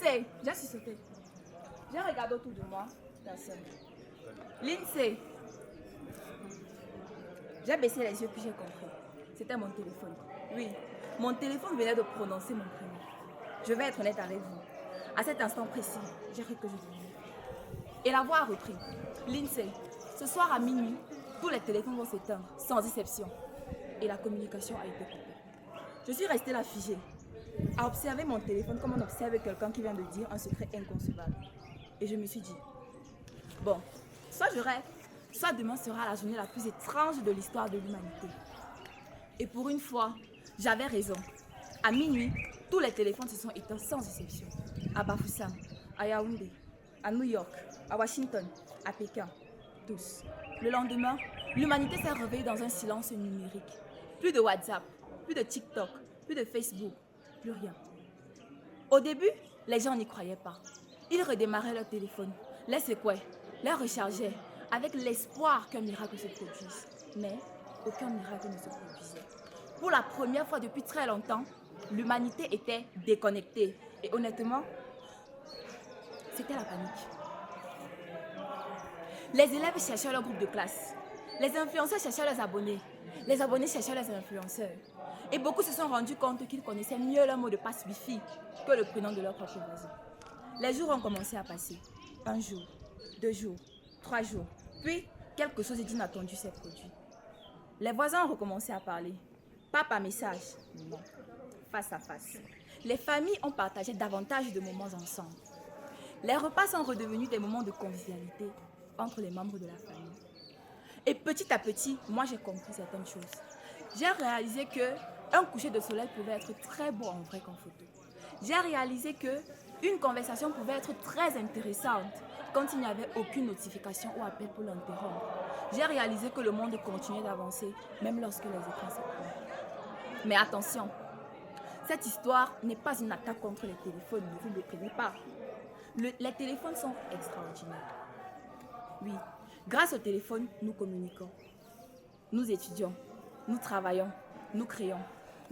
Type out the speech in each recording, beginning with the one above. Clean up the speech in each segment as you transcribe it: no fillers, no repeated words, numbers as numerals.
Lindsay, j'ai sauté. J'ai regardé autour de moi, personne. Lindsay. J'ai baissé les yeux puis j'ai compris. C'était mon téléphone. Oui, mon téléphone venait de prononcer mon prénom. Je vais être honnête avec vous. À cet instant précis, j'ai cru que je dormais. Et la voix a repris. Lindsay, ce soir à minuit, tous les téléphones vont s'éteindre, sans exception. Et la communication a été coupée. Je suis restée là figée, à observer mon téléphone comme on observe quelqu'un qui vient de dire un secret inconcevable. Et je me suis dit, bon, soit je rêve, soit demain sera la journée la plus étrange de l'histoire de l'humanité. Et pour une fois, j'avais raison. À minuit, tous les téléphones se sont éteints sans exception. À Bafoussam, à Yaoundé, à New York, à Washington, à Pékin, tous. Le lendemain, l'humanité s'est réveillée dans un silence numérique. Plus de WhatsApp, plus de TikTok, plus de Facebook, plus rien. Au début, les gens n'y croyaient pas. Ils redémarraient leur téléphone, les secouaient, les rechargeaient, avec l'espoir qu'un miracle se produise. Mais aucun miracle ne se produisait. Pour la première fois depuis très longtemps, l'humanité était déconnectée. Et honnêtement, c'était la panique. Les élèves cherchaient leur groupe de classe. Les influenceurs cherchaient leurs abonnés. Les abonnés cherchaient les influenceurs. Et beaucoup se sont rendus compte qu'ils connaissaient mieux leur mot de passe Wi-Fi que le prénom de leur propre voisin. Les jours ont commencé à passer. 1 jour, 2 jours, 3 jours. Puis, quelque chose d'inattendu s'est produit. Les voisins ont recommencé à parler. Pas par message, non, face à face. Les familles ont partagé davantage de moments ensemble. Les repas sont redevenus des moments de convivialité entre les membres de la famille. Et petit à petit, moi j'ai compris certaines choses. J'ai réalisé qu'un coucher de soleil pouvait être très beau en vrai qu'en photo. J'ai réalisé qu'une conversation pouvait être très intéressante quand il n'y avait aucune notification ou appel pour l'interrompre. J'ai réalisé que le monde continuait d'avancer, même lorsque les écrans s'éteignent. Mais attention, cette histoire n'est pas une attaque contre les téléphones, ne vous méprenez pas. Les téléphones sont extraordinaires. Oui, grâce au téléphone, nous communiquons, nous étudions, nous travaillons, nous créons.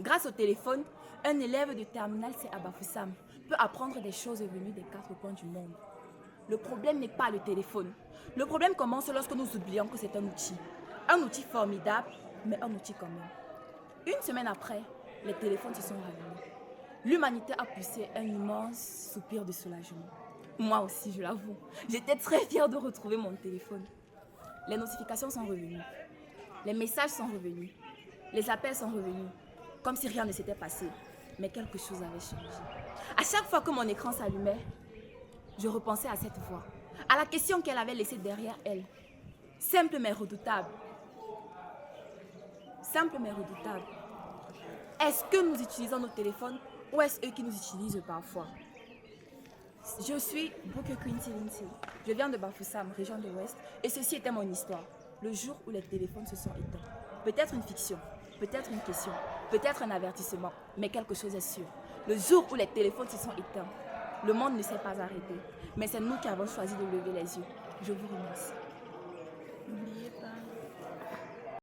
Grâce au téléphone, un élève de terminale C à Bafoussam peut apprendre des choses venues des 4 coins du monde. Le problème n'est pas le téléphone. Le problème commence lorsque nous oublions que c'est un outil. Un outil formidable, mais un outil quand même. Une semaine après, les téléphones se sont rallumés. L'humanité a poussé un immense soupir de soulagement. Moi aussi, je l'avoue. J'étais très fière de retrouver mon téléphone. Les notifications sont revenues. Les messages sont revenus. Les appels sont revenus. Comme si rien ne s'était passé. Mais quelque chose avait changé. À chaque fois que mon écran s'allumait, je repensais à cette voix, à la question qu'elle avait laissée derrière elle. Simple mais redoutable. Simple mais redoutable. Est-ce que nous utilisons nos téléphones ou est-ce eux qui nous utilisent parfois? Je suis Brooke Quincy Lindsay. Je viens de Bafoussam, région de l'Ouest, et ceci était mon histoire. Le jour où les téléphones se sont éteints. Peut-être une fiction, peut-être une question, peut-être un avertissement, mais quelque chose est sûr. Le jour où les téléphones se sont éteints, le monde ne s'est pas arrêté, mais c'est nous qui avons choisi de lever les yeux. Je vous remercie.